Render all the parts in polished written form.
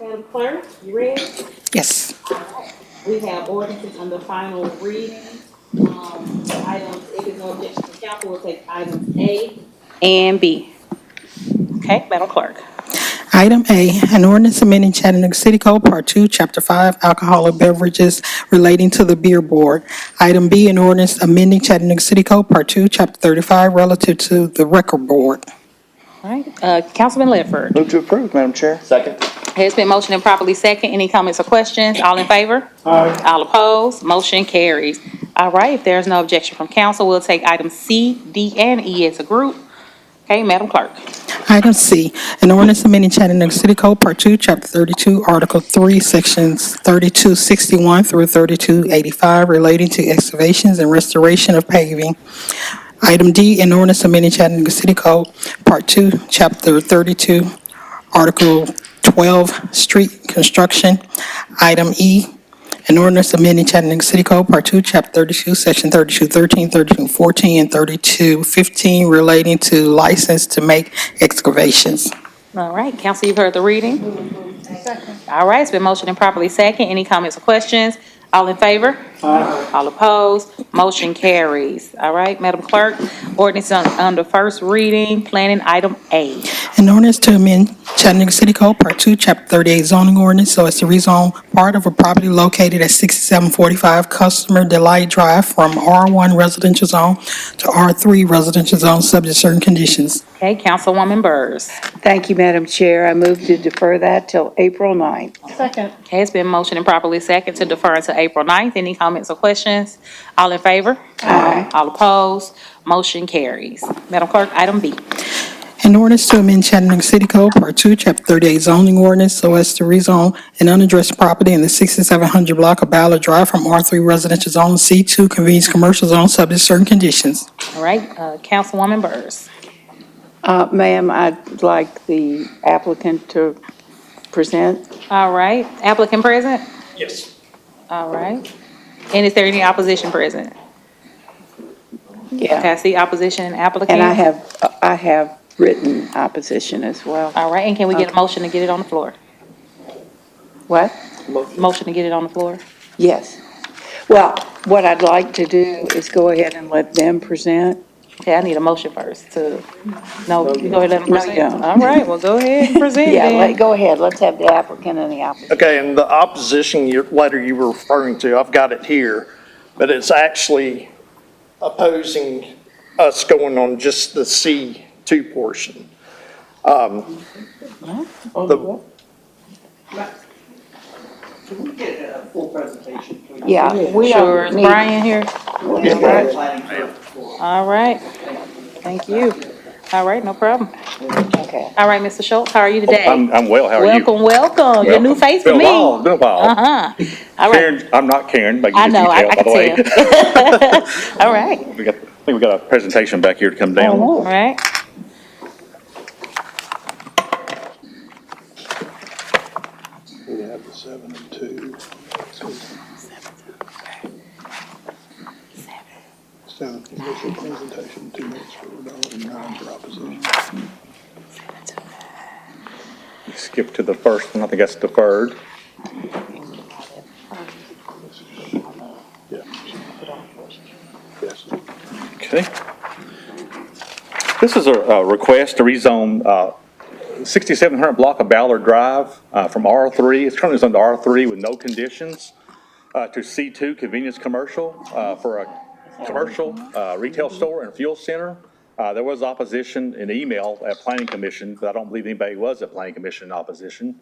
Madam Clerk, you ready? Yes. We have ordinances under final reading. Items, if there's no objection from council, we'll take items A and B. Okay, Madam Clerk. Item A, an ordinance amending Chattanooga City Code, Part 2, Chapter 5, alcoholic beverages relating to the beer board. Item B, an ordinance amending Chattanooga City Code, Part 2, Chapter 35, relative to the record board. All right, Councilman Ledford. Move to approve, Madam Chair. Second. It's been motioned and properly second. Any comments or questions? All in favor? Aye. All opposed? Motion carries. All right, if there's no objection from council, we'll take items C, D, and E as a group. Okay, Madam Clerk. Item C, an ordinance amending Chattanooga City Code, Part 2, Chapter 32, Article 3, Sections 3261 through 3285, relating to excavations and restoration of paving. Item D, an ordinance amending Chattanooga City Code, Part 2, Chapter 32, Article 12, Street Construction. Item E, an ordinance amending Chattanooga City Code, Part 2, Chapter 32, Section 3213, 3214, and 3215, relating to license to make excavations. All right, council, you've heard the reading. All right, it's been motioned and properly second. Any comments or questions? All in favor? Aye. All opposed? Motion carries. All right, Madam Clerk, ordinance under first reading, planning item A. An ordinance to amend Chattanooga City Code, Part 2, Chapter 38 zoning ordinance so as to rezone part of a property located at 6745 Customer Delight Drive from R1 residential zone to R3 residential zone, subject to certain conditions. Okay, Councilwoman Burrs. Thank you, Madam Chair. I move to defer that till April 9th. Okay, it's been motioned and properly second to defer until April 9th. Any comments or questions? All in favor? Aye. All opposed? Motion carries. Madam Clerk, item B. An ordinance to amend Chattanooga City Code, Part 2, Chapter 38 zoning ordinance so as to rezone an unaddressed property in the 6700 block of Ballard Drive from R3 residential zone C2 convenience commercial zone, subject to certain conditions. All right, Councilwoman Burrs. Ma'am, I'd like the applicant to present. All right, applicant present? Yes. All right. And is there any opposition present? Okay, Yeah, I see opposition and applicant. and I have written opposition as well. All right, and can we get a motion to get it on the floor? What? Motion to get it on the floor? Yes. Well, what I'd like to do is go ahead and let them present. Okay, I need a motion first to, no, you go ahead and let them No, you present? don't. All right, well, go ahead and present Yeah, then. go ahead. Let's have the applicant and the opposition. Okay, and the opposition letter you were referring to, I've got it here, but it's actually opposing us going on just the C2 portion. The- Can we get a full presentation, please? Yeah, we Sure, don't is need. Brian here? Planning for- All right, thank you. All right, no problem. Okay. All right, Mr. Schultz, how are you today? I'm well, how are you? Welcome. You're a new face for Been a me. while, been a while. Uh-huh. All right, Karen, I'm not Karen, but you I can know, I tell by can the way. tell. All right, I think we got a presentation back here to come down. all right. We have the 7 and 2. 7 initial presentation, 2 minutes for rebuttal, and 9 for opposition. Skip to the first one, I think that's deferred. Yeah. Yes. Okay. This is a request to rezone 6700 block of Ballard Drive from R3. It's currently zoned to R3 with no conditions to C2 convenience commercial for a commercial retail store and fuel center. There was opposition in email at Planning Commission, but I don't believe anybody was at Planning Commission in opposition.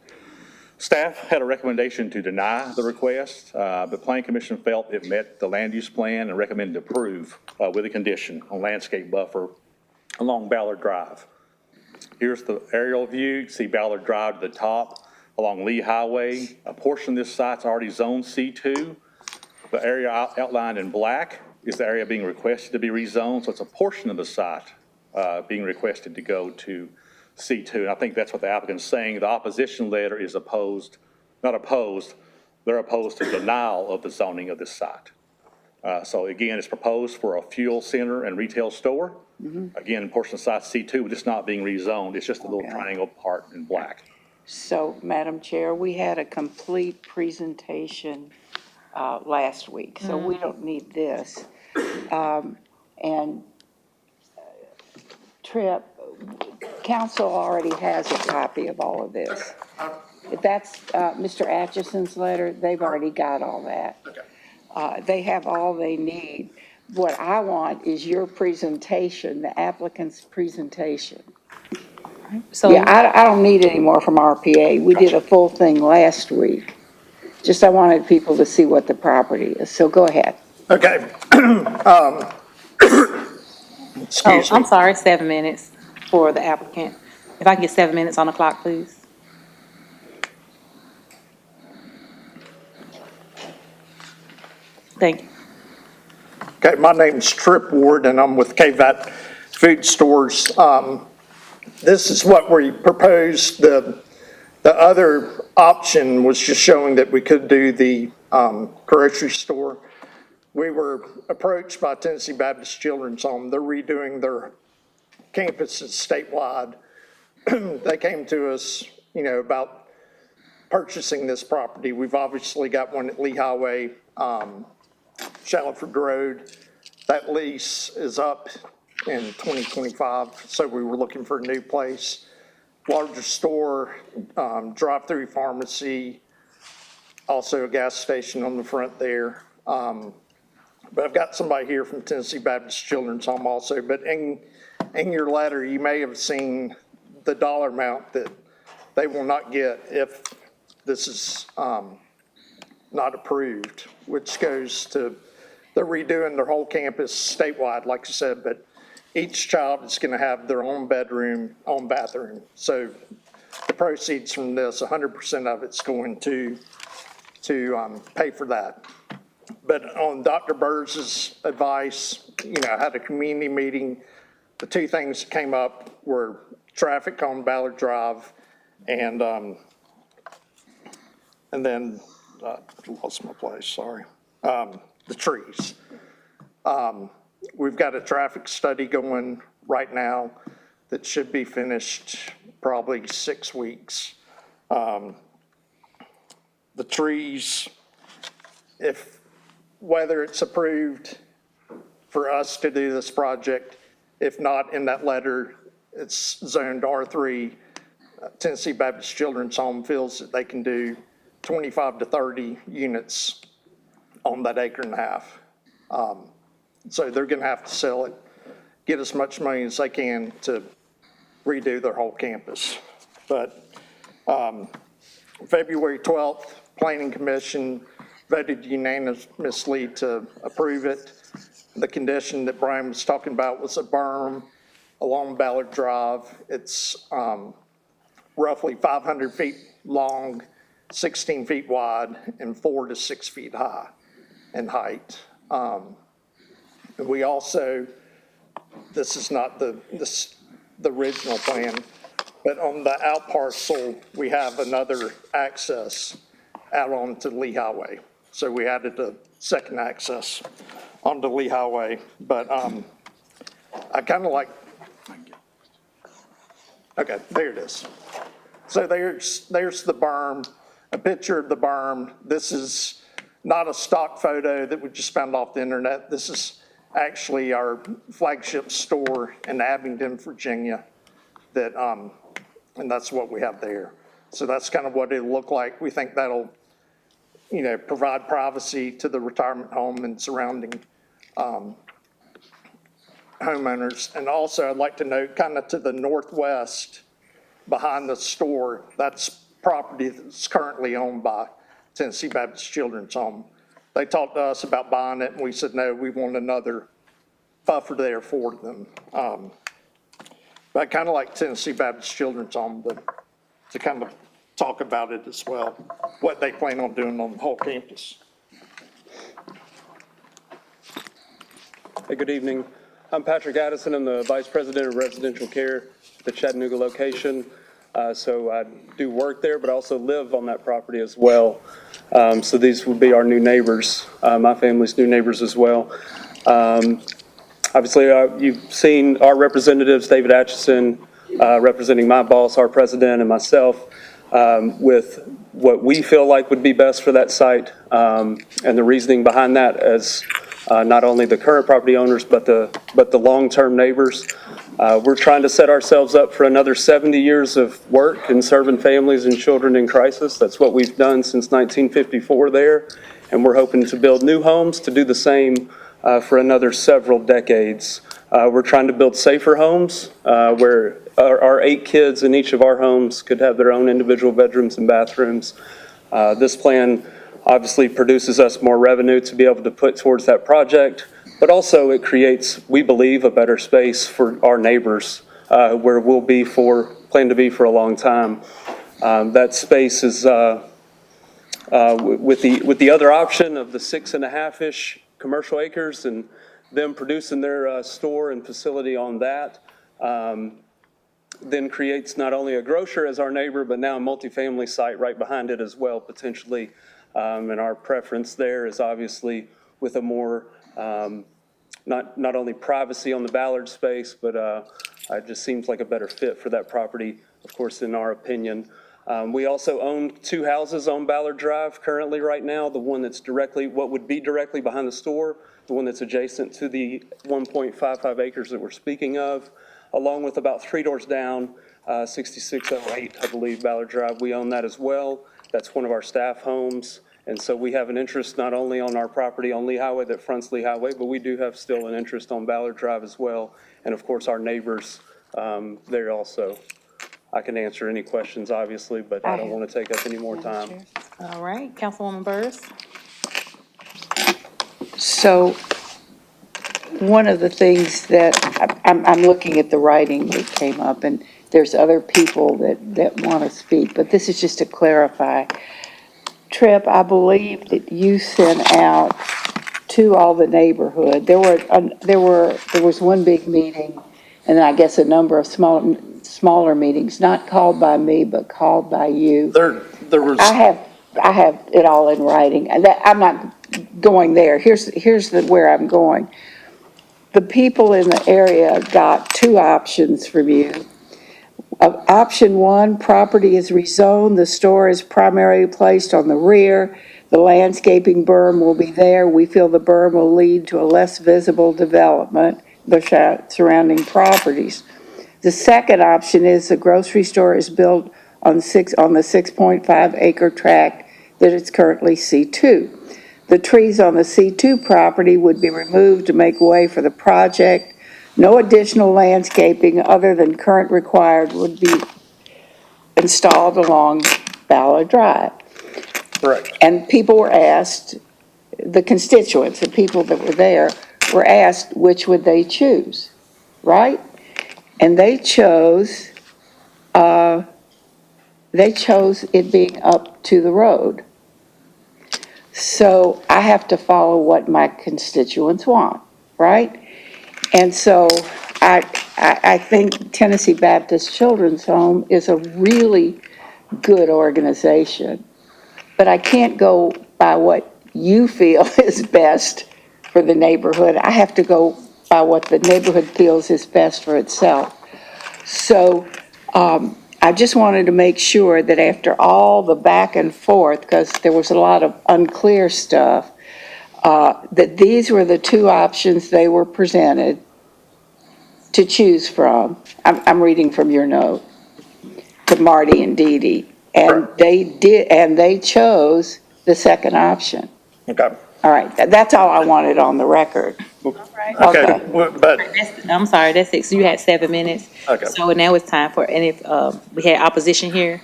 Staff had a recommendation to deny the request, but Planning Commission felt it met the land use plan and recommended approve with a condition on landscape buffer along Ballard Drive. Here's the aerial view. You can see Ballard Drive to the top along Lee Highway. A portion of this site's already zoned C2. The area outlined in black is the area being requested to be rezoned, so it's a portion of the site being requested to go to C2. And I think that's what the applicant's saying. The opposition letter is opposed, not opposed, they're opposed to denial of the zoning of this site. So again, it's proposed for a fuel center and retail store. Again, portion of site C2, but it's not being rezoned. It's just a little triangle part in black. So, Madam Chair, we had a complete presentation last week, so we don't need this. And Tripp, council already has a copy of all of this. If that's Mr. Atchison's letter, they've already got all that. They have all they need. What I want is your presentation, the applicant's presentation. So, Yeah, I don't need any more from RPA. We did a full thing last week. Just I wanted people to see what the property is, so go ahead. Okay. Excuse me. I'm sorry, 7 minutes for the applicant. If I can get 7 minutes on the clock, please. Thank you. Okay, my name's Tripp Ward, and I'm with KVAT Food Stores. This is what we proposed. The other option was just showing that we could do the grocery store. We were approached by Tennessee Baptist Children's Home. They're redoing their campuses statewide. They came to us, about purchasing this property. We've obviously got one at Lee Highway, Shallowford Road. That lease is up in 2025, so we were looking for a new place. Larger store, drive-through pharmacy, also a gas station on the front there. But I've got somebody here from Tennessee Baptist Children's Home also, but in your letter, you may have seen the dollar amount that they will not get if this is not approved, which goes to, they're redoing their whole campus statewide, like I said, but each child is going to have their own bedroom, own bathroom. So the proceeds from this, 100% of it's going to pay for that. But on Dr. Burrs's advice, I had a community meeting. The two things that came up were traffic on Ballard Drive and then, lost my place, sorry, the trees. We've got a traffic study going right now that should be finished probably 6 weeks. The trees, whether it's approved for us to do this project, if not in that letter, it's zoned R3. Tennessee Baptist Children's Home feels that they can do 25 to 30 units on that acre and a half. So they're gonna have to sell it, get as much money as they can to redo their whole campus. But February 12th, Planning Commission voted unanimously to approve it. The condition that Brian was talking about was a berm along Ballard Drive. It's roughly 500 feet long, 16 feet wide, and 4 to 6 feet high in height. And we also, this is not the original plan, but on the out parcel, we have another access out onto Lee Highway. So we added a second access onto Lee Highway, but I kind of like, okay, there it is. So there's the berm, a picture of the berm. This is not a stock photo that we just found off the internet. This is actually our flagship store in Abingdon, Virginia, that, and that's what we have there. So that's kind of what it'll look like. We think that'll, provide privacy to the retirement home and surrounding homeowners. And also, I'd like to note, kind of to the northwest, behind the store, that's property that's currently owned by Tennessee Baptist Children's Home. They talked to us about buying it, and we said, no, we want another buffer there for them. But I kind of like Tennessee Baptist Children's Home to kind of talk about it as well, what they plan on doing on the whole campus. Hey, good evening. I'm Patrick Addison. I'm the Vice President of Residential Care at the Chattanooga location. So I do work there, but I also live on that property as well. So these would be our new neighbors, my family's new neighbors as well. Obviously, you've seen our representatives, David Atchison, representing my boss, our president, and myself. with what we feel like would be best for that site, and the reasoning behind that as not only the current property owners, but the long-term neighbors. We're trying to set ourselves up for another 70 years of work and serving families and children in crisis. That's what we've done since 1954 there, and we're hoping to build new homes to do the same for another several decades. We're trying to build safer homes where our 8 kids in each of our homes could have their own individual bedrooms and bathrooms. This plan obviously produces us more revenue to be able to put towards that project, but also it creates, we believe, a better space for our neighbors where we'll plan to be for a long time. That space is with the other option of the 6.5-ish commercial acres and them producing their store and facility on that, then creates not only a grocer as our neighbor, but now a multifamily site right behind it as well, potentially. And our preference there is obviously with a more, not only privacy on the Ballard space, but it just seems like a better fit for that property, of course, in our opinion. We also own 2 houses on Ballard Drive currently right now, the one that's what would be directly behind the store, the one that's adjacent to the 1.55 acres that we're speaking of, along with about 3 doors down, 6608, I believe, Ballard Drive. We own that as well. That's one of our staff homes. And so we have an interest not only on our property on Lee Highway that fronts Lee Highway, but we do have still an interest on Ballard Drive as well. And of course, our neighbors there also. I can answer any questions, obviously, but I don't want to take up any more time. All right, Councilwoman Burris. So one of the things that, I'm looking at the writing that came up, and there's other people that want to speak, but this is just to clarify. Tripp, I believe that you sent out to all the neighborhood. There was one big meeting, and then I guess a number of smaller meetings, not called by me, but called by you. There was. I have it all in writing. I'm not going there. Here's where I'm going. The people in the area got 2 options from you. Option 1, property is rezoned, the store is primarily placed on the rear, the landscaping berm will be there, we feel the berm will lead to a less visible development, the surrounding properties. The second option is the grocery store is built on the 6.5 acre tract that is currently C2. The trees on the C2 property would be removed to make way for the project. No additional landscaping other than current required would be installed along Ballard Drive. Correct. And people were asked, the constituents, the people that were there, were asked which would they choose, right? And they chose it being up to the road. So I have to follow what my constituents want, right? And so I think Tennessee Baptist Children's Home is a really good organization, but I can't go by what you feel is best for the neighborhood. I have to go by what the neighborhood feels is best for itself. So I just wanted to make sure that after all the back and forth, because there was a lot of unclear stuff, that these were the 2 options they were presented to choose from. I'm reading from your note, to Marty and Dee Dee. And they chose the second option. Okay. All right, that's all I wanted on the record. Okay, but, I'm sorry, that's 6, you had 7 minutes. Okay. So now it's time for, and if, we had opposition here,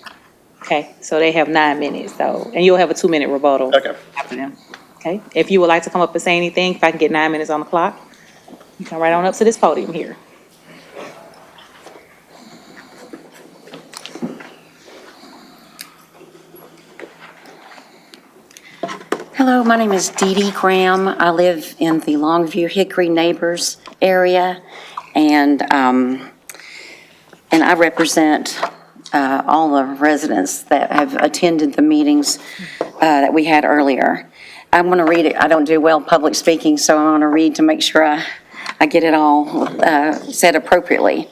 okay, so they have 9 minutes, so, and you'll have a 2-minute rebuttal. Okay. After them, okay? If you would like to come up and say anything, if I can get 9 minutes on the clock, you come right on up to this podium here. Hello, my name is Dee Dee Graham. I live in the Longview Hickory Neighbors area, and I represent all the residents that have attended the meetings that we had earlier. I'm going to read it. I don't do well public speaking, so I'm going to read to make sure I get it all said appropriately.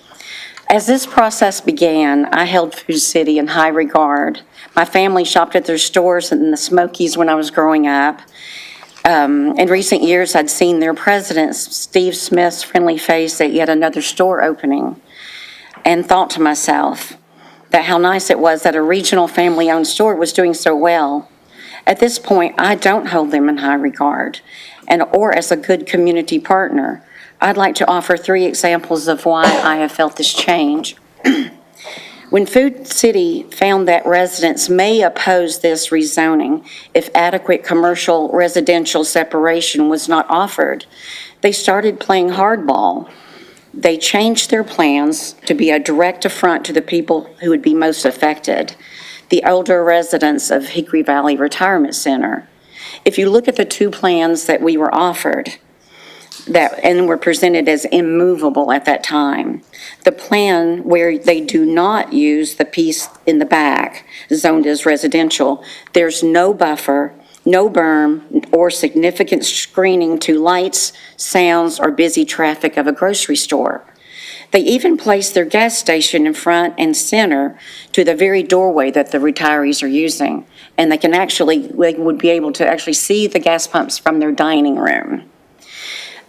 As this process began, I held Food City in high regard. My family shopped at their stores in the Smokies when I was growing up. In recent years, I'd seen their president, Steve Smith's friendly face at yet another store opening, and thought to myself that how nice it was that a regional family-owned store was doing so well. At this point, I don't hold them in high regard, or as a good community partner. I'd like to offer 3 examples of why I have felt this change. When Food City found that residents may oppose this rezoning if adequate commercial residential separation was not offered, they started playing hardball. They changed their plans to be a direct affront to the people who would be most affected, the older residents of Hickory Valley Retirement Center. If you look at the 2 plans that we were offered, and were presented as immovable at that time. The plan where they do not use the piece in the back, zoned as residential, there's no buffer, no berm, or significant screening to lights, sounds, or busy traffic of a grocery store. They even place their gas station in front and center to the very doorway that the retirees are using. And they would be able to actually see the gas pumps from their dining room.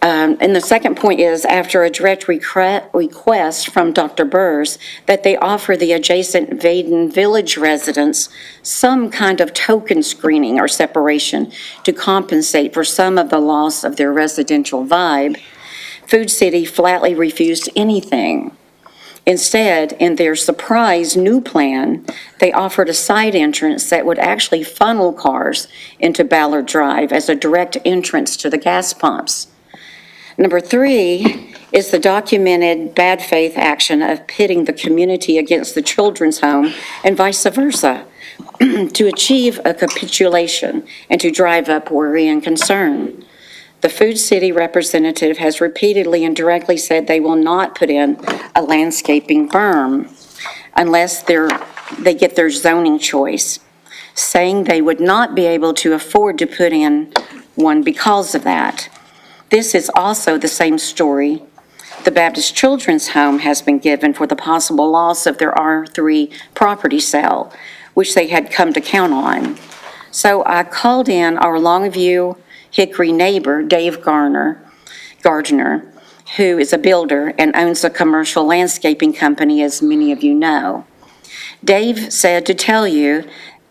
And the second point is, after a direct request from Dr. Burrs that they offer the adjacent Vaden Village residents some kind of token screening or separation to compensate for some of the loss of their residential vibe, Food City flatly refused anything. Instead, in their surprise new plan, they offered a side entrance that would actually funnel cars into Ballard Drive as a direct entrance to the gas pumps. Number 3 is the documented bad faith action of pitting the community against the children's home and vice versa to achieve a capitulation and to drive up worry and concern. The Food City representative has repeatedly and directly said they will not put in a landscaping berm unless they get their zoning choice, saying they would not be able to afford to put in one because of that. This is also the same story the Baptist Children's Home has been given for the possible loss of their R3 property sale, which they had come to count on. So I called in our Longview Hickory neighbor, Dave Gardner, who is a builder and owns a commercial landscaping company, as many of you know. Dave said to tell you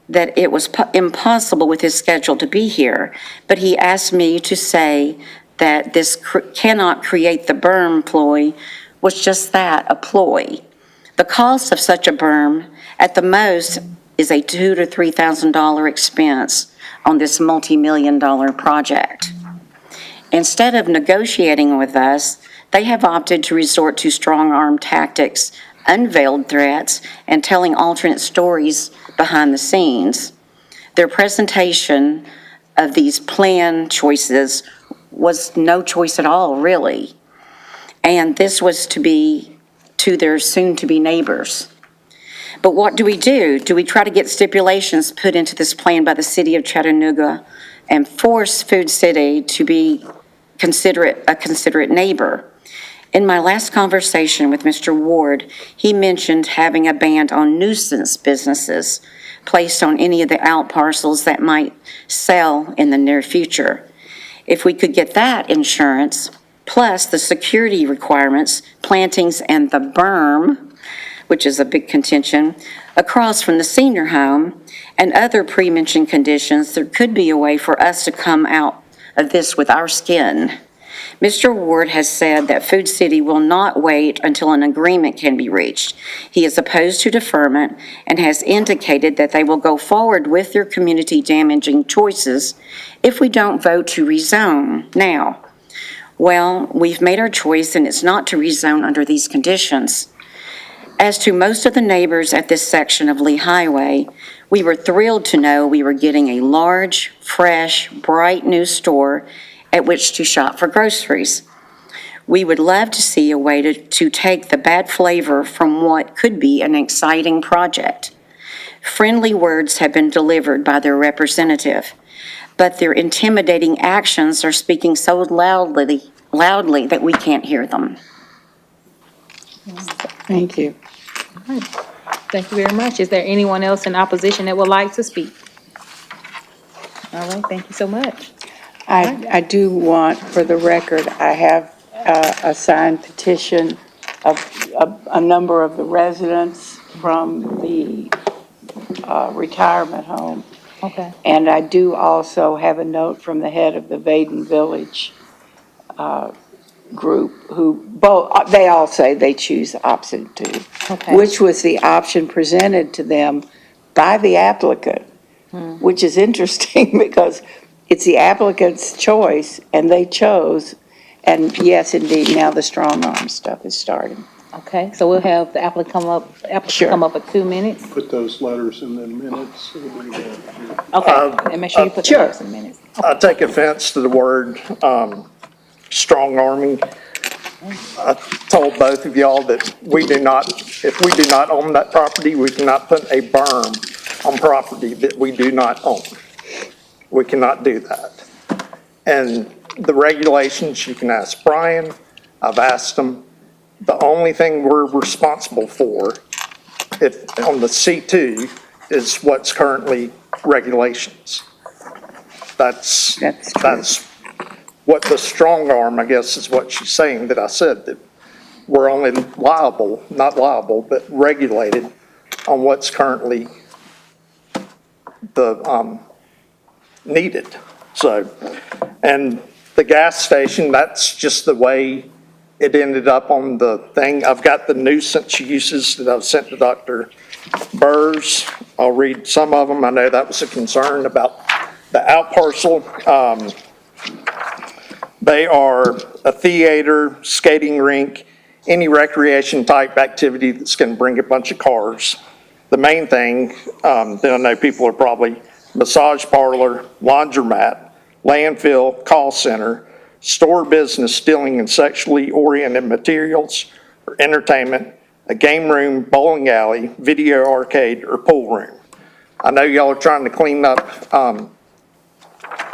that it was impossible with his schedule to be here, but he asked me to say that this cannot create the berm ploy was just that, a ploy. The cost of such a berm, at the most, is a $2,000 to $3,000 expense on this multi-million-dollar project. Instead of negotiating with us, they have opted to resort to strong-arm tactics, unveiled threats, and telling alternate stories behind the scenes. Their presentation of these plan choices was no choice at all, really. And this was to be to their soon-to-be neighbors. But what do? Do we try to get stipulations put into this plan by the city of Chattanooga and force Food City to be a considerate neighbor? In my last conversation with Mr. Ward, he mentioned having a ban on nuisance businesses placed on any of the out parcels that might sell in the near future. If we could get that insurance, plus the security requirements, plantings, and the berm, which is a big contention, across from the senior home, and other pre-mentioned conditions, there could be a way for us to come out of this with our skin. Mr. Ward has said that Food City will not wait until an agreement can be reached. He is opposed to deferment and has indicated that they will go forward with their community-damaging choices if we don't vote to rezone now. Well, we've made our choice, and it's not to rezone under these conditions. As to most of the neighbors at this section of Lee Highway, we were thrilled to know we were getting a large, fresh, bright new store at which to shop for groceries. We would love to see a way to take the bad flavor from what could be an exciting project. Friendly words have been delivered by their representative, but their intimidating actions are speaking so loudly that we can't hear them. Thank you. Thank you very much. Is there anyone else in opposition that would like to speak? All right, thank you so much. I do want, for the record, I have a signed petition of a number of the residents from the retirement home. Okay. And I do also have a note from the head of the Vaden Village group who both, they all say they choose option two, Okay. which was the option presented to them by the applicant, which is interesting because it's the applicant's choice and they chose. And yes, indeed, now the strong arm stuff is starting. Okay, so we'll have the applicant Sure. come up for 2 minutes. Put those letters in the minutes. So we don't- Okay, and make sure you put the Sure. letters in minutes. I take offense to the word strong arming. I told both of y'all that we do not, if we do not own that property, we cannot put a berm on property that we do not own. We cannot do that. And the regulations, you can ask Brian, I've asked him. The only thing we're responsible for, if, on the C2, is what's currently regulations. That's true. That's what the strong arm, I guess, is what she's saying, that I said, that we're only liable, not liable, but regulated on what's currently the, needed. So, and the gas station, that's just the way it ended up on the thing. I've got the nuisance uses that I've sent to Dr. Burrs. I'll read some of them. I know that was a concern about the out parcel. They are a theater, skating rink, any recreation type activity that's going to bring a bunch of cars. The main thing, that I know people are probably massage parlor, laundromat, landfill, call center, store business stealing and sexually oriented materials or entertainment, a game room, bowling alley, video arcade, or pool room. I know y'all are trying to clean up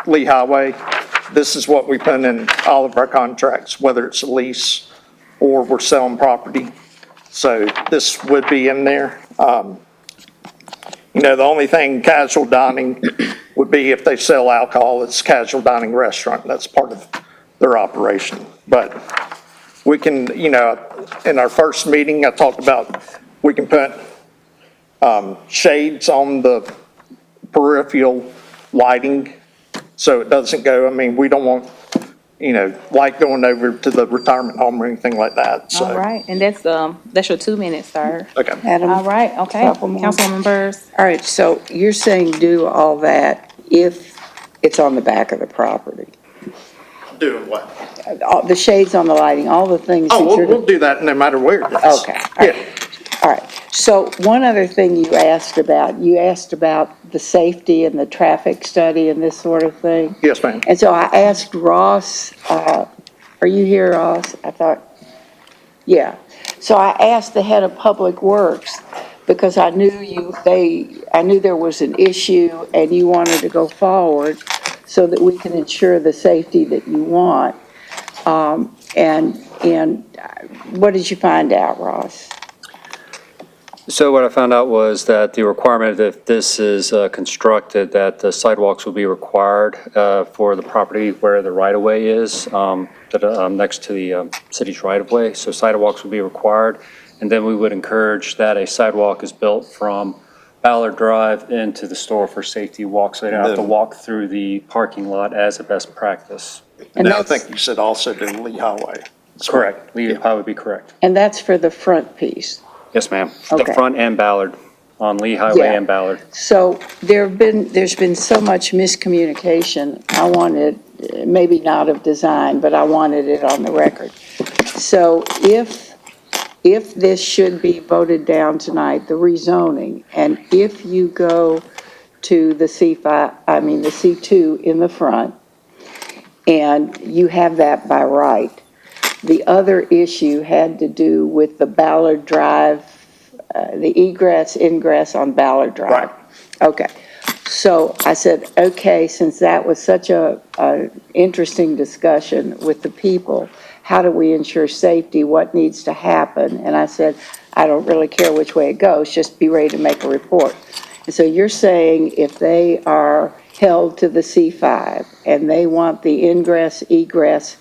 Lee Highway. This is what we put in all of our contracts, whether it's a lease or we're selling property. So this would be in there. You know, the only thing casual dining would be if they sell alcohol, it's casual dining restaurant. That's part of their operation. But we can, you know, in our first meeting, I talked about we can put shades on the peripheral lighting so it doesn't go, I mean, we don't want, you know, light going over to the retirement home or anything like that, so. All right, and that's your 2 minutes, sir. Okay. Adam? All right, okay. Couple more. Councilwoman Burrs. All right, so you're saying do all that if it's on the back of the property? Doing what? All the shades on the lighting, all the things that Oh, you're we'll do that no matter where it is. Okay, all right. Yeah. All right, so one other thing you asked about the safety and the traffic study and this sort of thing. Yes, ma'am. And so I asked Ross, are you here, Ross? I thought, yeah. So I asked the head of Public Works, because I knew there was an issue and you wanted to go forward so that we can ensure the safety that you want. And what did you find out, Ross? So what I found out was that the requirement, if this is constructed, that the sidewalks will be required for the property where the right-of-way is, next to the city's right-of-way. So sidewalks will be required. And then we would encourage that a sidewalk is built from Ballard Drive into the store for safety walk, so they don't have to walk through the parking lot as a best practice. And Now, I that's- think you said also do Lee Highway. Correct. Lee Highway would be correct. And that's for the front piece. Yes, ma'am. Okay. The front and Ballard, on Lee Highway Yeah. and Ballard. So there's been so much miscommunication. I wanted, maybe not of design, but I wanted it on the record. So if this should be voted down tonight, the rezoning, and if you go to the the C2 in the front, and you have that by right, the other issue had to do with the Ballard Drive, the egress, ingress on Ballard Drive. Right. Okay, so I said, okay, since that was such a interesting discussion with the people, how do we ensure safety, what needs to happen? And I said, I don't really care which way it goes, just be ready to make a report. And so you're saying if they are held to the C5 and they want the ingress, egress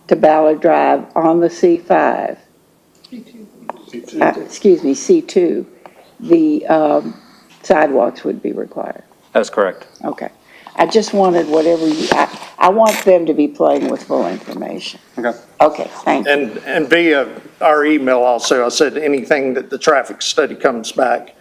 to Ballard Drive on the C5, excuse me, C2, the sidewalks would be required. That's correct. Okay. I just wanted whatever you, I want them to be playing with full information. Okay. Okay, thank you. And via our email also, I said anything that the traffic study comes back,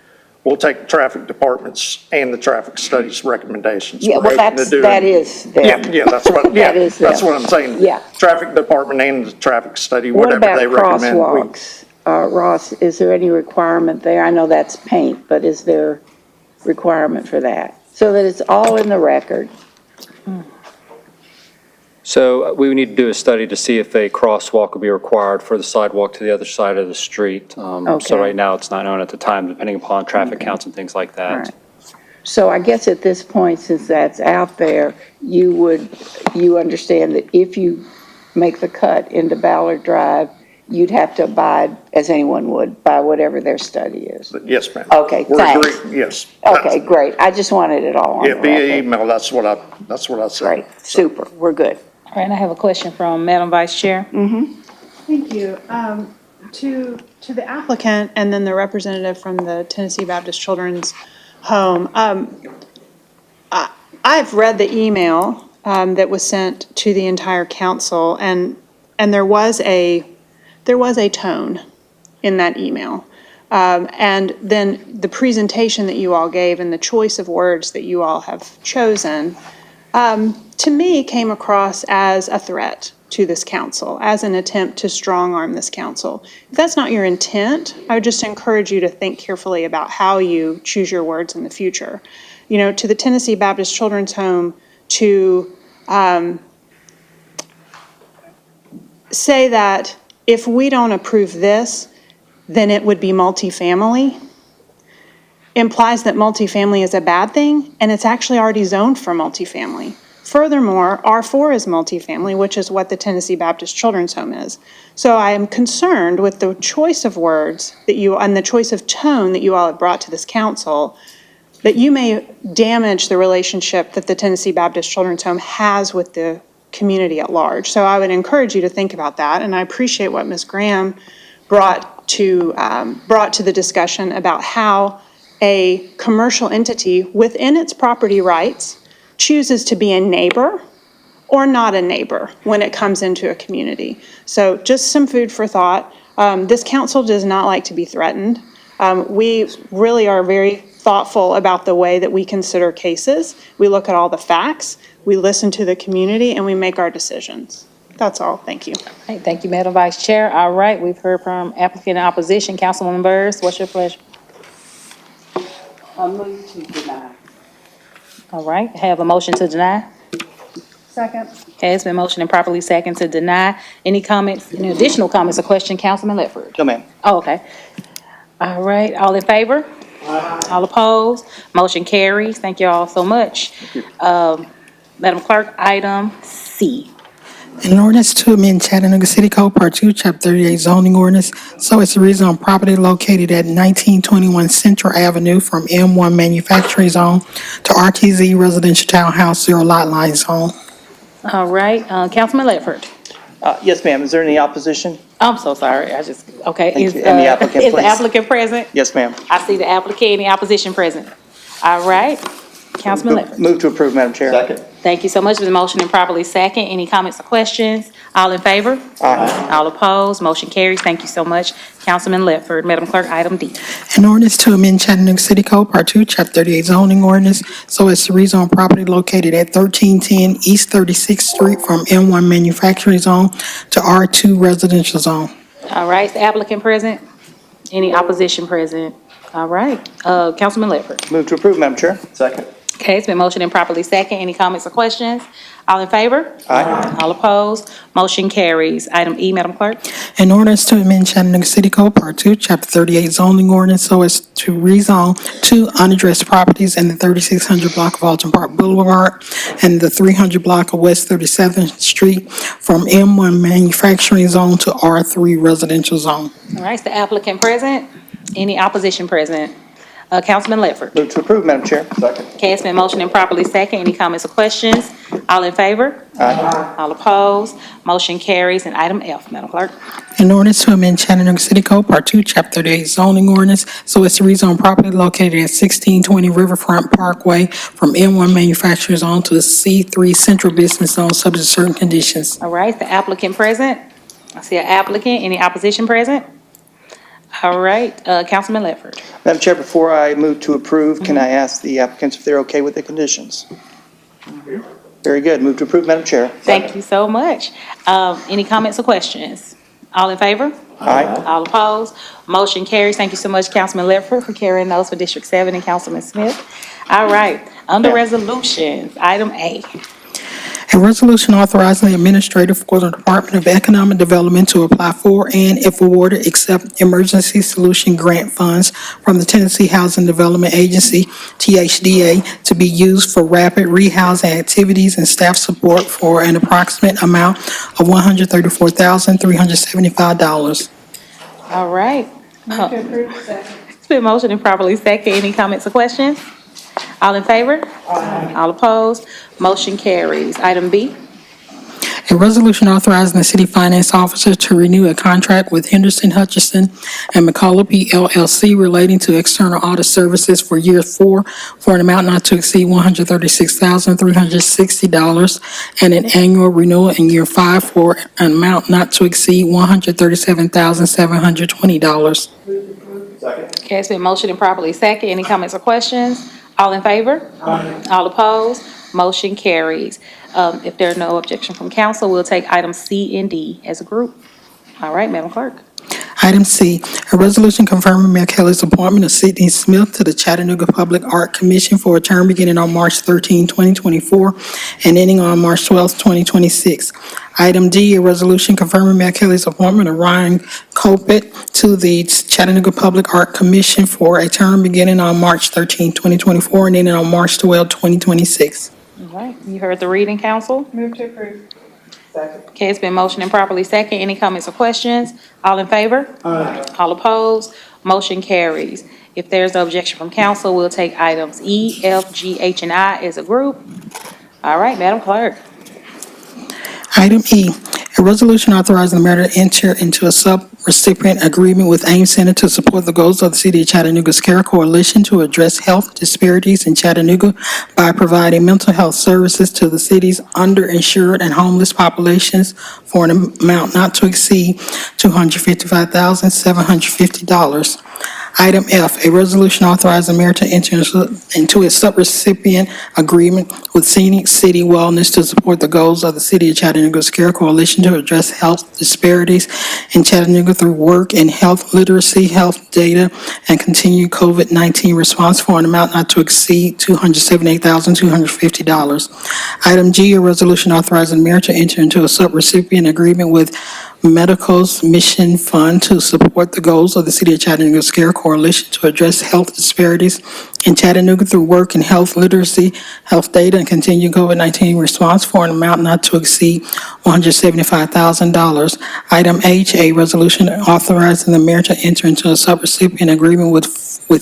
we'll take the traffic departments and the traffic study's recommendations. Yeah, We're well, open to doing- that is them. Yeah, that's what, yeah, That is that's them. what I'm saying. Yeah. Traffic department and the traffic study, What whatever about they recommend. crosswalks? Ross, is there any requirement there? I know that's paint, but is there requirement for that? So that it's all in the record. So we would need to do a study to see if a crosswalk would be required for the sidewalk to the other side of the street. So Okay. right now, it's not known at the time, depending upon traffic counts and things like All that. right. So I guess at this point, since that's out there, you understand that if you make the cut into Ballard Drive, you'd have to abide, as anyone would, by whatever their study is. Yes, ma'am. Okay, We're thanks. agree- Yes. Okay, great. I just wanted it all on the Yeah, via record. email, that's what I said. Great, super, we're good. All right, and I have a question from Madam Vice Chair. Thank you. To the applicant and then the representative from the Tennessee Baptist Children's Home, I've read the email that was sent to the entire council, and there was a tone in that email. And then the presentation that you all gave and the choice of words that you all have chosen, to me, came across as a threat to this council, as an attempt to strong-arm this council. If that's not your intent, I would just encourage you to think carefully about how you choose your words in the future. You know, to the Tennessee Baptist Children's Home, to say that if we don't approve this, then it would be multifamily, implies that multifamily is a bad thing, and it's actually already zoned for multifamily. Furthermore, R4 is multifamily, which is what the Tennessee Baptist Children's Home is. So I am concerned with the choice of words that you, and the choice of tone that you all have brought to this council, that you may damage the relationship that the Tennessee Baptist Children's Home has with the community at large. So I would encourage you to think about that, and I appreciate what Ms. Graham brought to the discussion about how a commercial entity within its property rights chooses to be a neighbor or not a neighbor when it comes into a community. So just some food for thought. This council does not like to be threatened. We really are very thoughtful about the way that we consider cases. We look at all the facts, we listen to the community, and we make our decisions. That's all. Thank you. All right, thank you, Madam Vice Chair. All right, we've heard from applicant and opposition. Councilwoman Burrs, what's your pleasure? I'll move to deny. All right, have a motion to deny. Second. Okay, it's been motioned and properly second to deny. Any comments, any additional comments or question, Councilman Ledford? No, ma'am. Oh, okay. All right, all in favor? All opposed? Motion carries. Thank you all so much. Madam Clerk, item C. An ordinance to amend Chattanooga City Code, Part 2, Chapter 38 zoning ordinance, so as to rezone property located at 1921 Central Avenue from M1 manufacturing zone to RTZ residential townhouse zero lot line zone. All right, Councilman Ledford. Yes, ma'am. Is there any opposition? I'm so sorry, okay. Thank Is, you. And the applicant, Is the please. applicant present? Yes, ma'am. I see the applicant, any opposition present? All right, Councilman Ledford. Move to approve, Madam Chair. Second. Thank you so much for the motion and properly second. Any comments or questions? All in favor? Aye. All opposed? Motion carries. Thank you so much, Councilman Ledford. Madam Clerk, item D. An ordinance to amend Chattanooga City Code, Part 2, Chapter 38 zoning ordinance, so as to rezone property located at 1310 East 36th Street from M1 manufacturing zone to R2 residential zone. All right, is the applicant present? Any opposition present? All right, Councilman Ledford. Move to approve, Madam Chair. Second. Okay, it's been motioned and properly second. Any comments or questions? All in favor? Aye. All opposed? Motion carries. Item E, Madam Clerk. An ordinance to amend Chattanooga City Code, Part 2, Chapter 38 zoning ordinance so as to rezone two unaddressed properties in the 3600 block of Alton Park Boulevard and the 300 block of West 37th Street from M1 manufacturing zone to R3 residential zone. All right, is the applicant present? Any opposition present? Councilman Ledford. Move to approve, Madam Chair. Second. Okay, it's been motioned and properly second. Any comments or questions? All in favor? Aye. All opposed? Motion carries. And item F, Madam Clerk. An ordinance to amend Chattanooga City Code, Part 2, Chapter 38 zoning ordinance so as to rezone property located at 1620 Riverfront Parkway from M1 manufacturing zone to the C3 central business zone subject to certain conditions. All right, the applicant present? I see an applicant. Any opposition present? All right, Councilman Ledford. Madam Chair, before I move to approve, can I ask the applicants if they're okay with the conditions? Very good. Move to approve, Madam Chair. Thank you so much. Any comments or questions? All in favor? Aye. All opposed? Motion carries. Thank you so much, Councilman Ledford, for carrying those for District 7 and Councilman Smith. All right, under resolutions, item A. A resolution authorizing the administrator for the Department of Economic Development to apply for and, if awarded, accept emergency solution grant funds from the Tennessee Housing Development Agency, THDA, to be used for rapid rehousing activities and staff support for an approximate amount of $134,375. All right. It's been motioned and properly second. Any comments or questions? All in favor? All opposed? Motion carries. Item B. A resolution authorizing the city finance officer to renew a contract with Henderson Hutchison and McCullough LLC relating to external audit services for year 4 for an amount not to exceed $136,360 and an annual renewal in year 5 for an amount not to exceed $137,720. Okay, it's been motioned and properly second. Any comments or questions? All in favor? All opposed? Motion carries. If there are no objection from council, we'll take items C and D as a group. All right, Madam Clerk. Item C, a resolution confirming Mayor Kelly's appointment of Sidney Smith to the Chattanooga Public Art Commission for a term beginning on March 13, 2024, and ending on March 12, 2026. Item D, a resolution confirming Mayor Kelly's appointment of Ryan Copett to the Chattanooga Public Art Commission for a term beginning on March 13, 2024, and ending on March 12, 2026. All right, you heard the reading, council. Move to approve. Okay, it's been motioned and properly second. Any comments or questions? All in favor? All opposed? Motion carries. If there's no objection from council, we'll take items E, F, G, H, and I as a group. All right, Madam Clerk. Item E, a resolution authorizing the mayor to enter into a sub-recipient agreement with AIM Center to support the goals of the City of Chattanooga's CARE Coalition to address health disparities in Chattanooga by providing mental health services to the city's underinsured and homeless populations for an amount not to exceed $255,750. Item F, a resolution authorizing the mayor to enter into a sub-recipient agreement with Scenic City Wellness to support the goals of the City of Chattanooga's CARE Coalition to address health disparities in Chattanooga through work in health literacy, health data, and continued COVID-19 response for an amount not to exceed $278,250. Item G, a resolution authorizing the mayor to enter into a sub-recipient agreement with Medical's Mission Fund to support the goals of the City of Chattanooga's CARE Coalition to address health disparities in Chattanooga through work in health literacy, health data, and continued COVID-19 response for an amount not to exceed $175,000. Item H, a resolution authorizing the mayor to enter into a subrecipient agreement with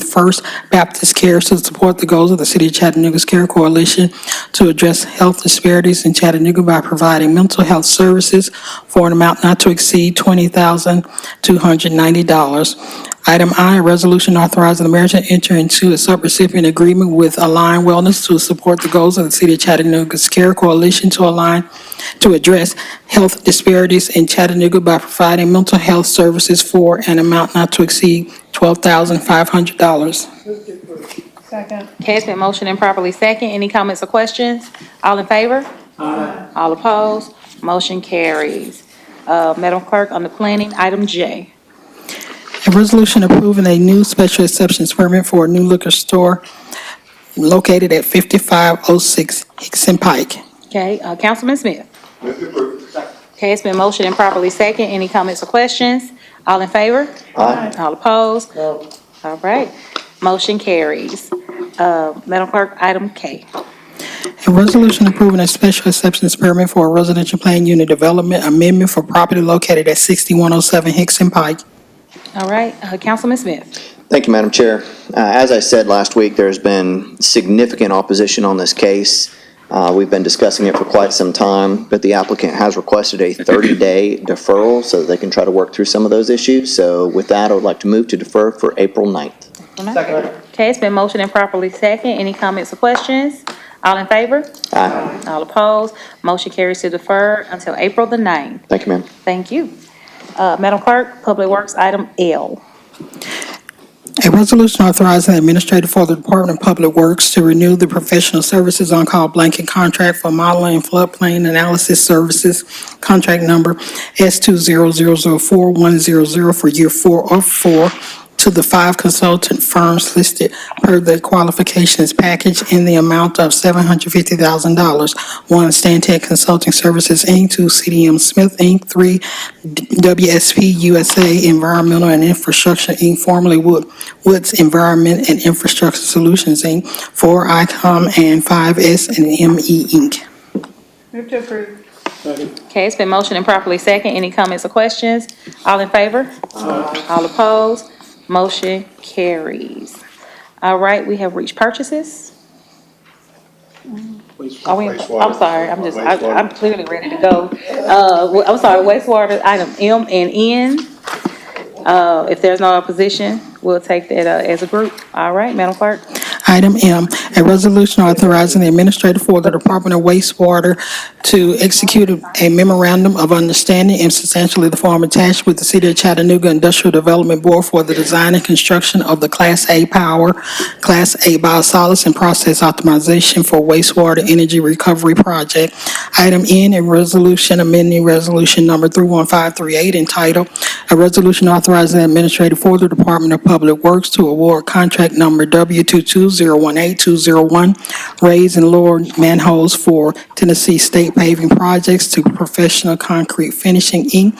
First Baptist Cares to support the goals of the City of Chattanooga's CARE Coalition to address health disparities in Chattanooga by providing mental health services for an amount not to exceed $20,290. Item I, a resolution authorizing the mayor to enter into a subrecipient agreement with Align Wellness to support the goals of the City of Chattanooga's CARE Coalition to address health disparities in Chattanooga by providing mental health services for an amount not to exceed $12,500. Second. Okay, it's been motioned and properly second. Any comments or questions? All in favor? All opposed? Motion carries. Madam Clerk, on the planning, item J. A resolution approving a new special exceptions permit for a new liquor store located at 5506 Hickson Pike. Okay, Councilman Smith. Okay, it's been motioned and properly second. Any comments or questions? All in favor? Aye. All opposed? No. All right, motion carries. Madam Clerk, item K. A resolution approving a special acceptance permit for a residential plan unit development amendment for property located at 6107 Hickson Pike. All right, Councilman Smith. Thank you, Madam Chair. As I said last week, there's been significant opposition on this case. We've been discussing it for quite some time, but the applicant has requested a 30-day deferral so that they can try to work through some of those issues. So with that, I would like to move to defer for April 9th. Second. Okay, it's been motioned and properly second. Any comments or questions? All in favor? Aye. All opposed? Motion carries to defer until April the 9th. Thank you, ma'am. Thank you. Madam Clerk, Public Works, item L. A resolution authorizing the administrator for the Department of Public Works to renew the professional services on-call blanket contract for modeling and floodplain analysis services, contract number S20004-100 for year 4 of 4 to the 5 consultant firms listed per the qualifications package in the amount of $750,000. 1, Stantec Consulting Services, Inc., 2, CDM Smith, Inc., 3, WSP USA Environmental and Infrastructure, Inc., formerly Woods Environment and Infrastructure Solutions, Inc., 4, ICOM, and 5, S&ME, Inc. Move to approve. Okay, it's been motioned and properly second. Any comments or questions? All in favor? All opposed? Motion carries. All right, we have reached purchases. Are we, I'm sorry, I'm clearly ready to go. I'm sorry, wastewater, item M and N. If there's no opposition, we'll take that as a group. All right, Madam Clerk. Item M, a resolution authorizing the administrator for the Department of Wastewater to execute a memorandum of understanding in substantially the form attached with the City of Chattanooga Industrial Development Board for the design and construction of the Class A Power, Class A Biosolids and Process Optimization for Wastewater Energy Recovery Project. Item N, a resolution amending resolution number 31538 entitled, a resolution authorizing the administrator for the Department of Public Works to award contract number W22018-201, raise and lower manholes for Tennessee State Paving Projects to Professional Concrete Finishing, Inc.,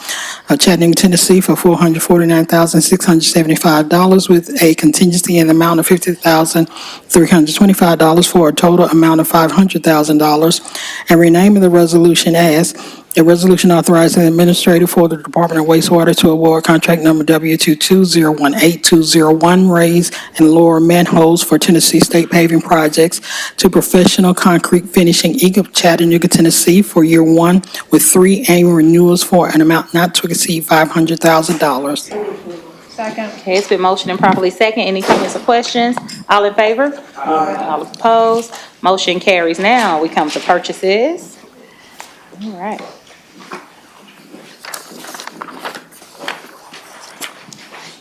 Chattanooga, Tennessee, for $449,675 with a contingency in the amount of $50,325 for a total amount of $500,000, and renaming the resolution as a resolution authorizing the administrator for the Department of Wastewater to award contract number W22018-201, raise and lower manholes for Tennessee State Paving Projects to Professional Concrete Finishing, Inc. of Chattanooga, Tennessee, for year 1 with 3 annual renewals for an amount not to exceed $500,000. Second. Okay, it's been motioned and properly second. Any comments or questions? All in favor? All opposed? Motion carries. Now we come to purchases. All right.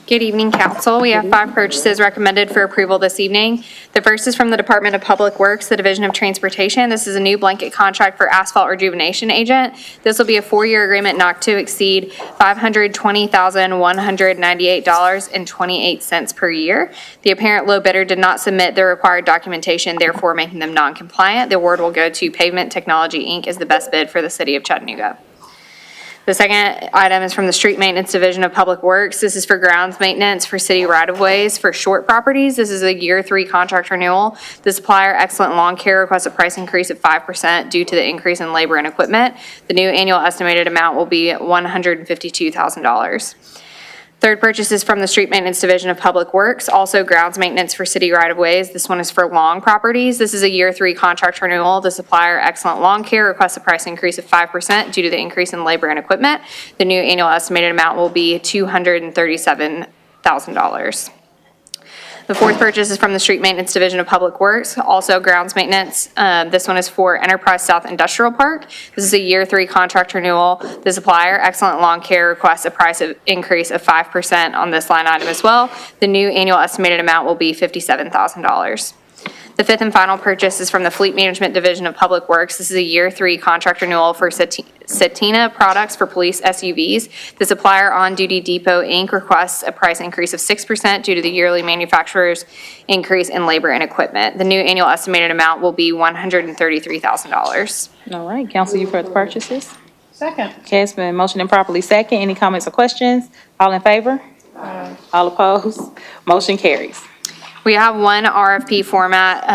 Good evening, council. We have 5 purchases recommended for approval this evening. The first is from the Department of Public Works, the Division of Transportation. This is a new blanket contract for asphalt rejuvenation agent. This will be a 4-year agreement not to exceed $520,198.28 per year. The apparent low bidder did not submit the required documentation, therefore making them non-compliant. The award will go to Pavement Technology, Inc. as the best bid for the city of Chattanooga. The second item is from the Street Maintenance Division of Public Works. This is for grounds maintenance for city right-of-ways for short properties. This is a year 3 contract renewal. The supplier, Excellent Lawn Care, requests a price increase of 5% due to the increase in labor and equipment. The new annual estimated amount will be $152,000. Third purchase is from the Street Maintenance Division of Public Works, also grounds maintenance for city right-of-ways. This one is for long properties. This is a year 3 contract renewal. The supplier, Excellent Lawn Care, requests a price increase of 5% due to the increase in labor and equipment. The new annual estimated amount will be $237,000. The fourth purchase is from the Street Maintenance Division of Public Works, also grounds maintenance. This one is for Enterprise South Industrial Park. This is a year 3 contract renewal. The supplier, Excellent Lawn Care, requests a price increase of 5% on this line item as well. The new annual estimated amount will be $57,000. The fifth and final purchase is from the Fleet Management Division of Public Works. This is a year 3 contract renewal for Satina products for police SUVs. The supplier On Duty Depot, Inc. requests a price increase of 6% due to the yearly manufacturer's increase in labor and equipment. The new annual estimated amount will be $133,000. All right, council, you've heard the purchases. Second. Okay, it's been motioned and properly second. Any comments or questions? All in favor? All opposed? Motion carries. We have one RFP format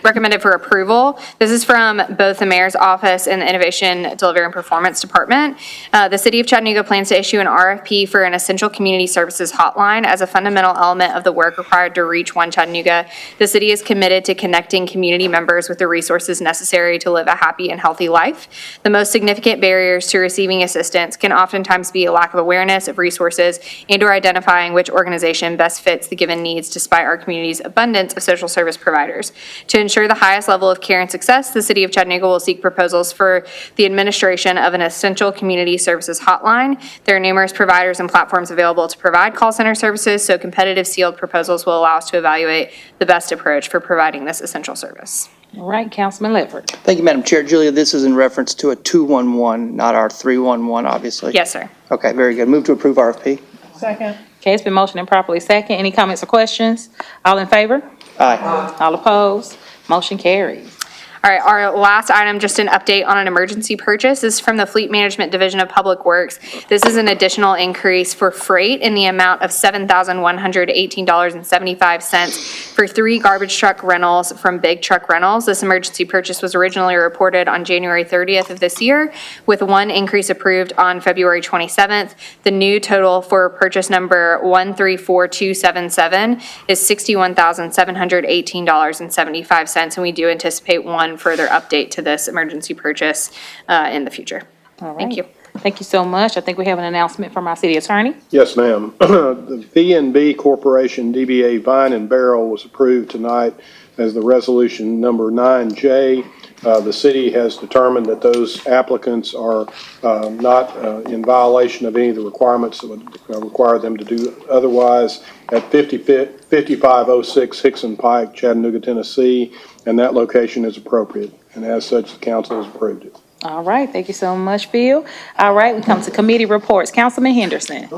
recommended for approval. This is from both the Mayor's Office and the Innovation Delivery and Performance Department. The City of Chattanooga plans to issue an RFP for an essential community services hotline as a fundamental element of the work required to reach One Chattanooga. The city is committed to connecting community members with the resources necessary to live a happy and healthy life. The most significant barriers to receiving assistance can oftentimes be a lack of awareness of resources and/or identifying which organization best fits the given needs despite our community's abundance of social service providers. To ensure the highest level of care and success, the City of Chattanooga will seek proposals for the administration of an essential community services hotline. There are numerous providers and platforms available to provide call center services, so competitive sealed proposals will allow us to evaluate the best approach for providing this essential service. All right, Councilman Ledford. Thank you, Madam Chair. Julia, this is in reference to a 211, not our 311, obviously. Yes, sir. Okay, very good. Move to approve RFP. Second. Okay, it's been motioned and properly second. Any comments or questions? All in favor? Aye. All opposed? Motion carries. All right, our last item, just an update on an emergency purchase, is from the Fleet Management Division of Public Works. This is an additional increase for freight in the amount of $7,118.75 for 3 garbage truck rentals from Big Truck Rentals. This emergency purchase was originally reported on January 30th of this year, with one increase approved on February 27th. The new total for purchase number 134277 is $61,718.75, and we do anticipate one further update to this emergency purchase in the future. All Thank right. you. Thank you so much. I think we have an announcement from our city attorney. Yes, ma'am. The V&B Corporation DBA Vine and Barrel was approved tonight as the resolution number 9J. The city has determined that those applicants are not in violation of any of the requirements that would require them to do otherwise at 5506 Hickson Pike, Chattanooga, Tennessee, and that location is appropriate. And as such, the council has approved it. All right, thank you so much, Phil. All right, we come to committee reports. Councilman Henderson.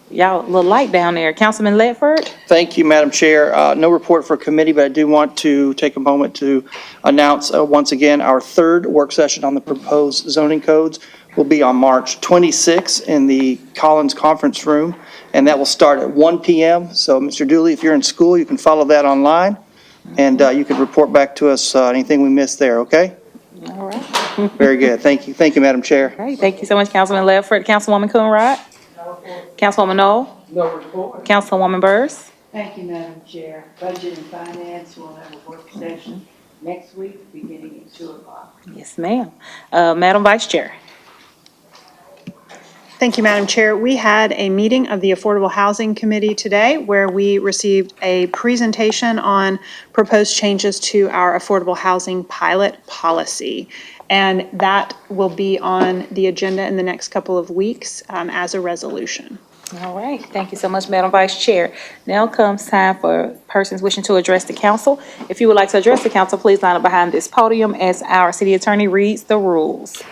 Y'all, a little light down there. Councilman Ledford. Thank you, Madam Chair. No report for committee, but I do want to take a moment to announce once again our third work session on the proposed zoning codes will be on March 26th in the Collins Conference Room, and that will start at 1 p.m. So, Mr. Dooley, if you're in school, you can follow that online, and you can report back to us anything we missed there, okay? All right. Very good. Thank you. Thank you, Madam Chair. All right, thank you so much, Councilman Ledford. Councilwoman Coonrod. Councilwoman Knoll. No report. Councilwoman Burrs. Thank you, Madam Chair. Budget and Finance will have a work session next week, beginning at 2 o'clock. Yes, ma'am. Madam Vice Chair. Thank you, Madam Chair. We had a meeting of the Affordable Housing Committee today where we received a presentation on proposed changes to our affordable housing pilot policy. And that will be on the agenda in the next couple of weeks as a resolution. All right, thank you so much, Madam Vice Chair. Now comes time for persons wishing to address the council. If you would like to address the council, please line up behind this podium as our city attorney reads the rules.